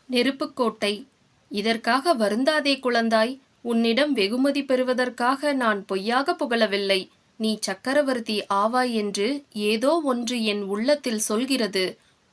நெருப்புக்கோட்டை. இதற்காக வருந்தாதே குழந்தாய். உன்னிடம் வெகுமதி பெறுவதற்காக நான் பொய்யாக புகழவில்லை. நீ சக்கரவர்த்தி ஆவாய் என்று ஏதோ ஒன்று என் உள்ளத்தில் சொல்கிறது.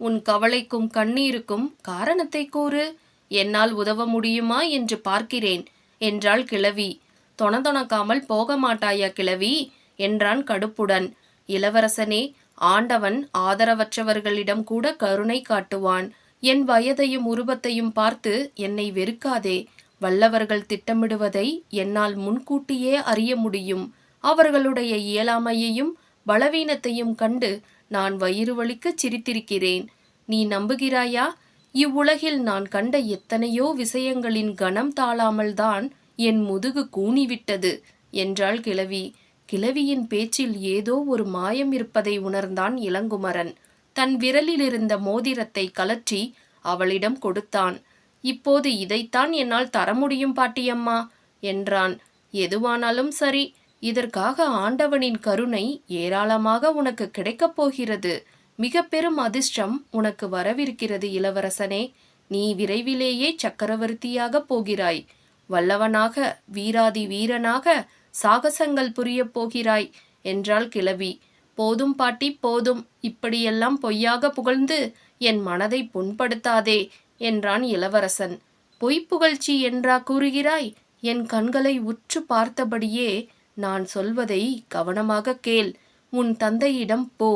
உன் கவலைக்கும் கண்ணீருக்கும் காரணத்தை கூறு. என்னால் உதவ முடியுமா என்று பார்க்கிறேன் என்றாள் கிழவி. தொணதொணக்காமல் போக மாட்டாயா கிழவி என்றான் கடுப்புடன். இளவரசனே, ஆண்டவன் ஆதரவற்றவர்களிடம் கூட கருணை காட்டுவான். என் வயதையும் உருவத்தையும் பார்த்து என்னை வெறுக்காதே. வல்லவர்கள் திட்டமிடுவதை என்னால் முன்கூட்டியே அறிய முடியும். அவர்களுடைய இயலாமையையும் பலவீனத்தையும் கண்டு நான் வயிறு வலிக்கச் சிரித்திருக்கிறேன். நீ நம்புகிறாயா? இவ்வுலகில் நான் கண்ட எத்தனையோ விஷயங்களின் கனம் தாழாமல்தான் என் முதுகு கூனிவிட்டது என்றாள் கிழவி. கிழவியின் பேச்சில் ஏதோ ஒரு மாயம் இருப்பதை உணர்ந்தான் இளங்குமரன். தன் விரலிலிருந்த மோதிரத்தை கலற்றி அவளிடம் கொடுத்தான். இப்போது இதைத்தான் என்னால் தர முடியும் பாட்டியம்மா என்றான். எதுவானாலும் சரி, இதற்காக ஆண்டவனின் கருணை ஏராளமாக உனக்கு கிடைக்கப் போகிறது. மிக பெரும் அதிர்ஷ்டம் உனக்கு வரவிருக்கிறது இளவரசனே. நீ விரைவிலேயே சக்கரவர்த்தியாக போகிறாய். வல்லவனாக, வீராதி வீரனாக சாகசங்கள் புரியப் போகிறாய் என்றாள் கிழவி. போதும் பாட்டி, போதும். இப்படியெல்லாம் பொய்யாக புகழ்ந்து என் மனதை புண்படுத்தாதே என்றான் இளவரசன். பொய்ப்புகழ்ச்சி என்றா கூறுகிறாய்? என் கண்களை உற்று பார்த்தபடியே நான் சொல்வதை கவனமாக கேள். உன் தந்தையிடம் போ.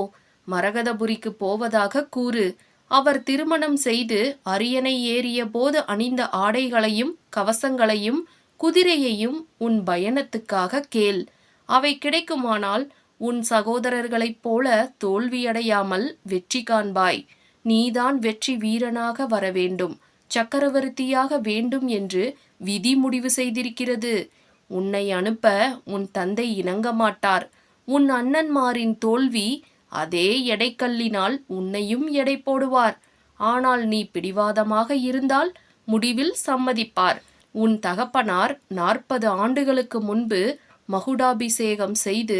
மரகதபுரிக்கு போவதாக கூறு. அவர் திருமணம் செய்து அரியணை ஏறிய போது அணிந்த ஆடைகளையும் கவசங்களையும் குதிரையையும் உன் பயணத்துக்காக கேள். அவை கிடைக்குமானால் உன் சகோதரர்களைப் போல தோல்வியடையாமல் வெற்றி காண்பாய். நீதான் வெற்றி வீரனாக வர வேண்டும், சக்கரவர்த்தியாக வேண்டும் என்று விதி முடிவு செய்திருக்கிறது. உன்னை அனுப்ப உன் தந்தை இணங்க மாட்டார். உன் அண்ணன்மாரின் தோல்வி அதே எடைக்கல்லினால் உன்னையும் எடை போடுவார். ஆனால் நீ பிடிவாதமாக இருந்தால் முடிவில் சம்மதிப்பார். உன் தகப்பனார் 40 ஆண்டுகளுக்கு முன்பு மகுடாபிஷேகம் செய்து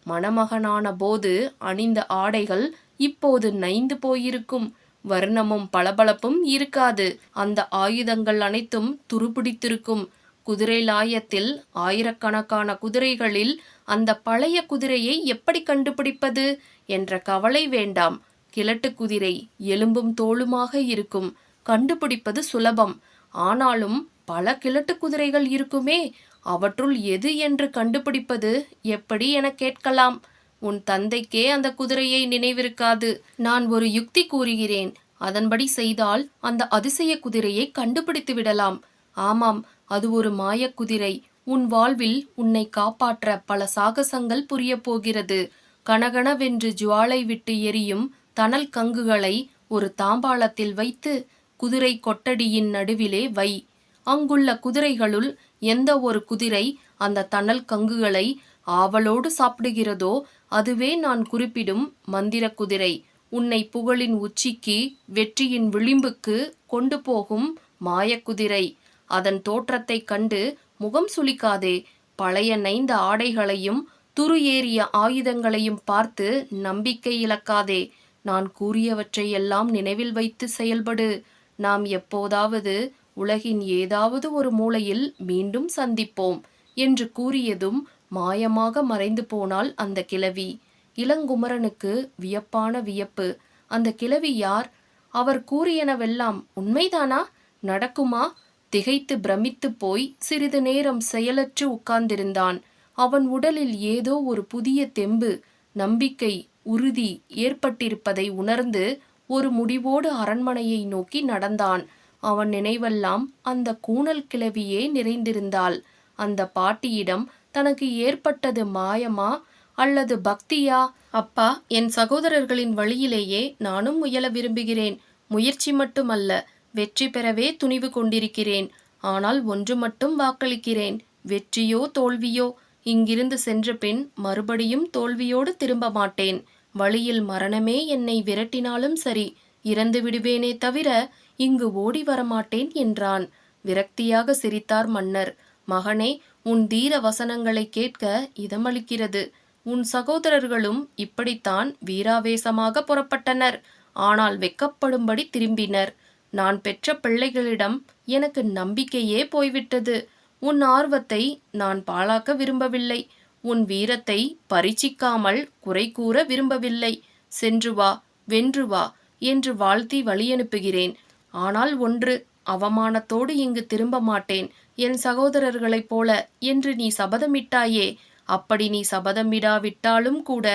மணமகனான போது அணிந்த ஆடைகள் இப்போது நைந்து போயிருக்கும். வர்ணமும் பளபளப்பும் இருக்காது. அந்த ஆயுதங்கள் அனைத்தும் துருப்பிடித்திருக்கும். குதிரை லாயத்தில் ஆயிரக்கணக்கான குதிரைகளில் அந்த பழைய குதிரையை எப்படி கண்டுபிடிப்பது என்ற கவலை வேண்டாம். கிழட்டு குதிரை எலும்பும் தோளுமாக இருக்கும். கண்டுபிடிப்பது சுலபம். ஆனாலும் பல கிழட்டு குதிரைகள் இருக்குமே, அவற்றுள் எது என்று கண்டுபிடிப்பது எப்படி என கேட்கலாம். உன் தந்தைக்கே அந்த குதிரையை நினைவிருக்காது. நான் ஒரு யுக்தி கூறுகிறேன். அதன்படி செய்தால் அந்த அதிசய குதிரையை கண்டுபிடித்து விடலாம். ஆமாம், அது ஒரு மாயக்குதிரை. உன் வாழ்வில் உன்னை காப்பாற்ற பல சாகசங்கள் புரிய போகிறது. கனகனவென்று ஜுவாலை விட்டு எரியும் தணல் கங்குகளை ஒரு தாம்பாளத்தில் வைத்து குதிரை கொட்டடியின் நடுவிலே வை. அங்குள்ள குதிரைகளுள் எந்த ஒரு குதிரை அந்த தணல் கங்குகளை ஆவலோடு சாப்பிடுகிறதோ அதுவே நான் குறிப்பிடும் மந்திர குதிரை. உன்னை புகழின் உச்சிக்கு, வெற்றியின் விளிம்புக்கு கொண்டு போகும் மாயக்குதிரை. அதன் தோற்றத்தை கண்டு முகம் சுளிக்காதே. பழைய நைந்த ஆடைகளையும் துரு ஏறிய ஆயுதங்களையும் பார்த்து நம்பிக்கை இழக்காதே. நான் கூறியவற்றையெல்லாம் நினைவில் வைத்து செயல்படு. நாம் எப்போதாவது உலகின் ஏதாவது ஒரு மூலையில் மீண்டும் சந்திப்போம் என்று கூறியதும் மாயமாக மறைந்து போனாள் அந்த கிழவி. இளங்குமரனுக்கு வியப்பான வியப்பு. அந்த கிழவி யார்? அவர் கூறியனவெல்லாம் உண்மைதானா? நடக்குமா? திகைத்து பிரமித்து போய் சிறிது நேரம் செயலற்று உட்கார்ந்திருந்தான். அவன் உடலில் ஏதோ ஒரு புதிய தெம்பு, நம்பிக்கை, உறுதி ஏற்பட்டிருப்பதை உணர்ந்து ஒரு முடிவோடு அரண்மனையை நோக்கி நடந்தான். அவன் நினைவெல்லாம் அந்த கூணல் கிழவியே நிறைந்திருந்தாள். அந்த பாட்டியிடம் தனக்கு ஏற்பட்டது மாயமா அல்லது பக்தியா? அப்பா, என் சகோதரர்களின் வழியிலேயே நானும் முயல விரும்புகிறேன். முயற்சி மட்டுமல்ல, வெற்றி பெறவே துணிவு கொண்டிருக்கிறேன். ஆனால் ஒன்று மட்டும் வாக்களிக்கிறேன். வெற்றியோ தோல்வியோ, இங்கிருந்து சென்ற பின் மறுபடியும் தோல்வியோடு திரும்ப மாட்டேன். வழியில் மரணமே என்னை விரட்டினாலும் சரி, இறந்து விடுவேனே தவிர இங்கு ஓடி வரமாட்டேன் என்றான். விரக்தியாக சிரித்தார் மன்னர். மகனே, உன் தீர வசனங்களை கேட்க இதமளிக்கிறது. உன் சகோதரர்களும் இப்படித்தான் வீராவேசமாக புறப்பட்டனர். ஆனால் வெக்கப்படும்படி திரும்பினர். நான் பெற்ற பிள்ளைகளிடம் எனக்கு நம்பிக்கையே போய்விட்டது. உன் ஆர்வத்தை நான் பாழாக்க விரும்பவில்லை. உன் வீரத்தை பரீட்சிக்காமல் குறை கூற விரும்பவில்லை. சென்று வா, வென்று வா என்று வாழ்த்தி வழியனுப்புகிறேன். ஆனால் ஒன்று, அவமானத்தோடு இங்கு திரும்ப மாட்டேன், என் சகோதரர்களைப் போல என்று நீ சபதமிட்டாயே. அப்படி நீ சபதமிடாவிட்டாலும் கூட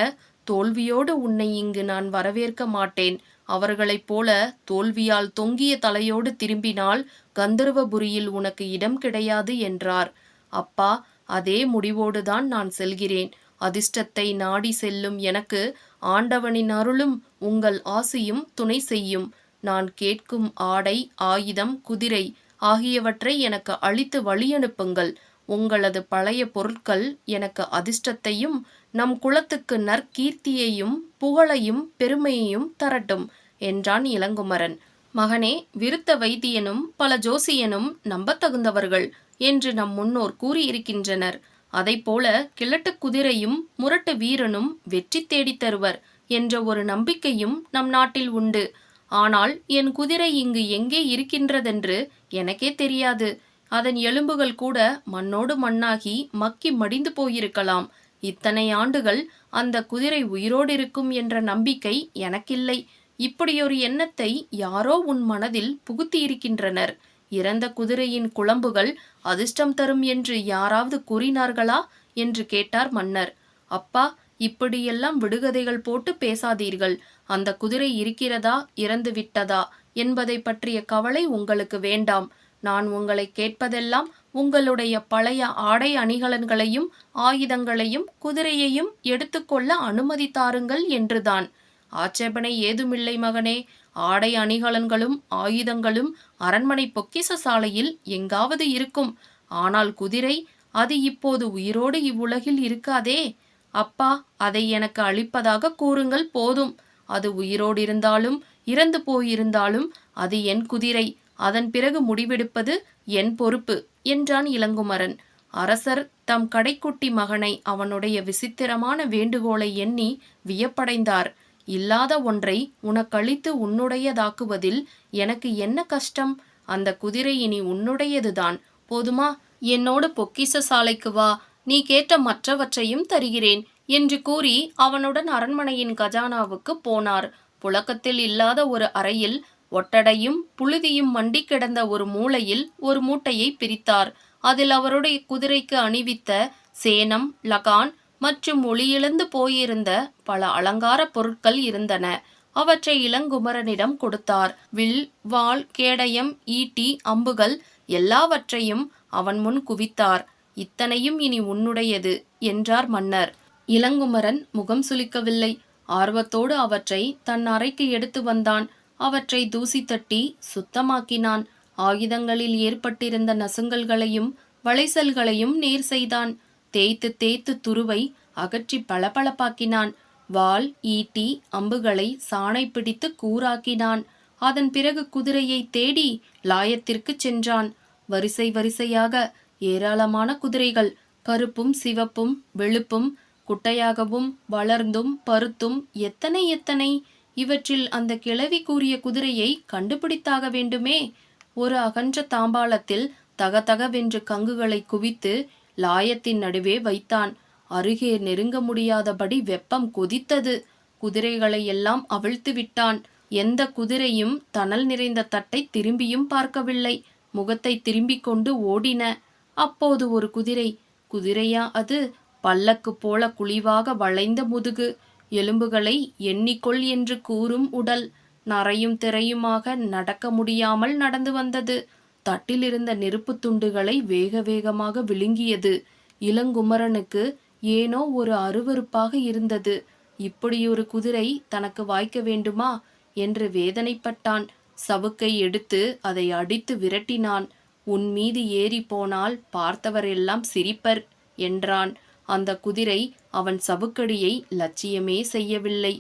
தோல்வியோடு உன்னை இங்கு நான் வரவேற்க மாட்டேன். அவர்களைப் போல தோல்வியால் தொங்கிய தலையோடு திரும்பினால் கந்தர்வபுரியில் உனக்கு இடம் கிடையாது என்றார். அப்பா, அதே முடிவோடுதான் நான் செல்கிறேன். அதிர்ஷ்டத்தை நாடி செல்லும் எனக்கு ஆண்டவனின் அருளும் உங்கள் ஆசியும் துணை செய்யும். நான் கேட்கும் ஆடை, ஆயுதம், குதிரை ஆகியவற்றை எனக்கு அளித்து வழியனுப்புங்கள். உங்களது பழைய பொருட்கள் எனக்கு அதிர்ஷ்டத்தையும் நம் குலத்துக்கு நற்கீர்த்தியையும் புகழையும் பெருமையையும் தரட்டும் என்றான் இளங்குமரன். மகனே, விருத்த வைத்தியனும் பல ஜோசியனும் நம்பத்தகுந்தவர்கள் என்று நம் முன்னோர் கூறியிருக்கின்றனர். அதைப்போல கிழட்டு குதிரையும் முரட்டு வீரனும் வெற்றி தேடித் தருவர் என்ற ஒரு நம்பிக்கையும் நம் நாட்டில் உண்டு. ஆனால் என் குதிரை இங்கு எங்கே இருக்கின்றதென்று எனக்கே தெரியாது. அதன் எலும்புகள் கூட மண்ணோடு மண்ணாகி மக்கி மடிந்து போயிருக்கலாம். இத்தனை ஆண்டுகள் அந்த குதிரை உயிரோடு இருக்கும் என்ற நம்பிக்கை எனக்கில்லை. இப்படியொரு எண்ணத்தை யாரோ உன் மனதில் புகுத்தியிருக்கின்றனர். இறந்த குதிரையின் குளம்புகள் அதிர்ஷ்டம் தரும் என்று யாராவது கூறினார்களா என்று கேட்டார் மன்னர். அப்பா, இப்படியெல்லாம் விடுகதைகள் போட்டு பேசாதீர்கள். அந்த குதிரை இருக்கிறதா இறந்து விட்டதா என்பதை பற்றிய கவலை உங்களுக்கு வேண்டாம். நான் உங்களை கேட்பதெல்லாம் உங்களுடைய பழைய ஆடை அணிகலன்களையும் ஆயுதங்களையும் குதிரையையும் எடுத்துக்கொள்ள அனுமதி தாருங்கள் என்றுதான். ஆட்சேபனை ஏதுமில்லை மகனே. ஆடை அணிகலன்களும் ஆயுதங்களும் அரண்மனை பொக்கிஷ சாலையில் எங்காவது இருக்கும். ஆனால் குதிரை, அது இப்போது உயிரோடு இவ்வுலகில் இருக்காதே. அப்பா, அதை எனக்கு அளிப்பதாக கூறுங்கள் போதும். அது உயிரோடு இருந்தாலும் இறந்து போயிருந்தாலும் அது என் குதிரை. அதன் பிறகு முடிவெடுப்பது என் பொறுப்பு என்றான் இளங்குமரன். அரசர் தம் கடைக்குட்டி மகனை அவனுடைய விசித்திரமான வேண்டுகோளை எண்ணி வியப்படைந்தார். இல்லாத ஒன்றை உனக்களித்து உன்னுடையதாக்குவதில் எனக்கு என்ன கஷ்டம்? அந்த குதிரை இனி உன்னுடையதுதான், போதுமா? என்னோடு பொக்கிஷ சாலைக்கு வா, நீ கேட்ட மற்றவற்றையும் தருகிறேன் என்று கூறி அவனுடன் அரண்மனையின் கஜானாவுக்கு போனார். புழக்கத்தில் இல்லாத ஒரு அறையில் ஒட்டடையும் புழுதியும் மண்டி கிடந்த ஒரு மூலையில் ஒரு மூட்டையை பிரித்தார். அதில் அவருடைய குதிரைக்கு அணிவித்த சேனம், லகான் மற்றும் ஒளியிழந்து போயிருந்த பல அலங்கார பொருட்கள் இருந்தன. அவற்றை இளங்குமரனிடம் கொடுத்தார். வில், வாள், கேடயம், ஈட்டி, அம்புகள் எல்லாவற்றையும் அவன் முன் குவித்தார். இத்தனையும் இனி உன்னுடையது என்றார் மன்னர். இளங்குமரன் முகம் சுளிக்கவில்லை. ஆர்வத்தோடு அவற்றை தன் அறைக்கு எடுத்து வந்தான். அவற்றை தூசி தட்டி சுத்தமாக்கினான். ஆயுதங்களில் ஏற்பட்டிருந்த நசுங்கல்களையும் வளைசல்களையும் நேர் செய்தான். தேய்த்து தேய்த்து துருவை அகற்றி பளபளப்பாக்கினான். வாள், ஈட்டி, அம்புகளை சாணை பிடித்து கூராக்கினான். அதன் பிறகு குதிரையை தேடி லாயத்திற்கு சென்றான். வரிசை வரிசையாக ஏராளமான குதிரைகள், கருப்பும் சிவப்பும் வெளுப்பும் குட்டையாகவும் வளர்ந்தும் பருத்தும் எத்தனை எத்தனை! இவற்றில் அந்த கிழவி கூறிய குதிரையை கண்டுபிடித்தாக வேண்டுமே. ஒரு அகன்ற தாம்பாளத்தில் தகதகவென்று கங்குகளை குவித்து லாயத்தின் நடுவே வைத்தான். அருகே நெருங்க முடியாதபடி வெப்பம் கொதித்தது. குதிரைகளை எல்லாம் அவிழ்த்து விட்டான். எந்த குதிரையும் தணல் நிறைந்த தட்டை திரும்பியும் பார்க்கவில்லை. முகத்தை திரும்பிக் கொண்டு ஓடின. அப்போது ஒரு குதிரை. குதிரையா அது? பல்லக்கு போல குழிவாக வளைந்த முதுகு, எலும்புகளை எண்ணிக்கொள் என்று கூறும் உடல், நரையும் திரையுமாக நடக்க முடியாமல் நடந்து வந்தது. தட்டிலிருந்த நெருப்பு துண்டுகளை வேக வேகமாக விழுங்கியது. இளங்குமரனுக்கு ஏனோ ஒரு அருவருப்பாக இருந்தது. இப்படியொரு குதிரை தனக்கு வாய்க்க வேண்டுமா என்று வேதனைப்பட்டான். சவுக்கை எடுத்து அதை அடித்து விரட்டினான். உன் மீது ஏறி போனால் பார்த்தவரெல்லாம் சிரிப்பர் என்றான். அந்த குதிரை அவன் சவுக்கடியை லட்சியமே செய்யவில்லை.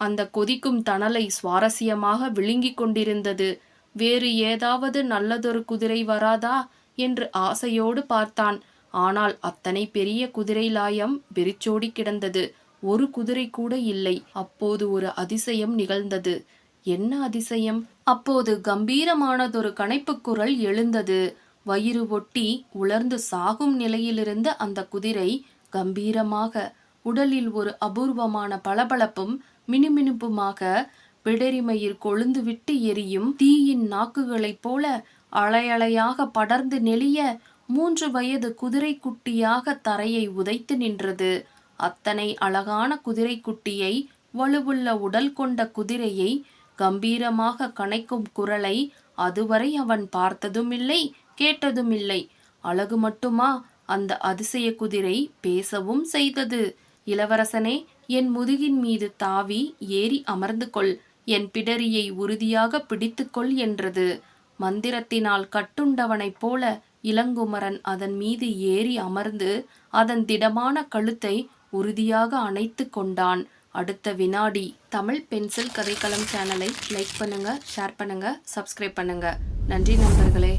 அந்த கொதிக்கும் தணலை சுவாரஸ்யமாக விழுங்கிக் கொண்டிருந்தது. வேறு ஏதாவது நல்லதொரு குதிரை வராதா என்று ஆசையோடு பார்த்தான். ஆனால் அத்தனை பெரிய குதிரை லாயம் வெறிச்சோடி கிடந்தது. ஒரு குதிரை கூட இல்லை. அப்போது ஒரு அதிசயம் நிகழ்ந்தது. என்ன அதிசயம்! அப்போது கம்பீரமானதொரு கனைப்புக் குரல் எழுந்தது. வயிறு ஒட்டி உலர்ந்து சாகும் நிலையிலிருந்த அந்த குதிரை கம்பீரமாக, உடலில் ஒரு அபூர்வமான பளபளப்பும் மினுமினுப்புமாக, பிடரிமயிர் கொழுந்துவிட்டு எரியும் தீயின் நாக்குகளைப் போல அலையலையாக படர்ந்து நெளிய 3 வயது குதிரைக்குட்டியாக தரையை உதைத்து நின்றது. அத்தனை அழகான குதிரைக்குட்டியை, வலுவுள்ள உடல் கொண்ட குதிரையை, கம்பீரமாக கனைக்கும் குரலை அதுவரை அவன் பார்த்ததுமில்லை, கேட்டதுமில்லை. அழகு மட்டுமா, அந்த அதிசய குதிரை பேசவும் செய்தது. இளவரசனே, என் முதுகின் மீது தாவி ஏறி அமர்ந்து கொள், என் பிடரியை உறுதியாக பிடித்துக்கொள் என்றது. மந்திரத்தினால் கட்டுண்டவனைப் போல இளங்குமரன் அதன் மீது ஏறி அமர்ந்து அதன் திடமான கழுத்தை உறுதியாக அணைத்து கொண்டான். அடுத்த வினாடி. தமிழ் பென்சில் கதைக்களம் சேனலை லைக் பண்ணுங்க, ஷேர் பண்ணுங்க, சப்ஸ்கிரைப் பண்ணுங்க. நன்றி நண்பர்களே.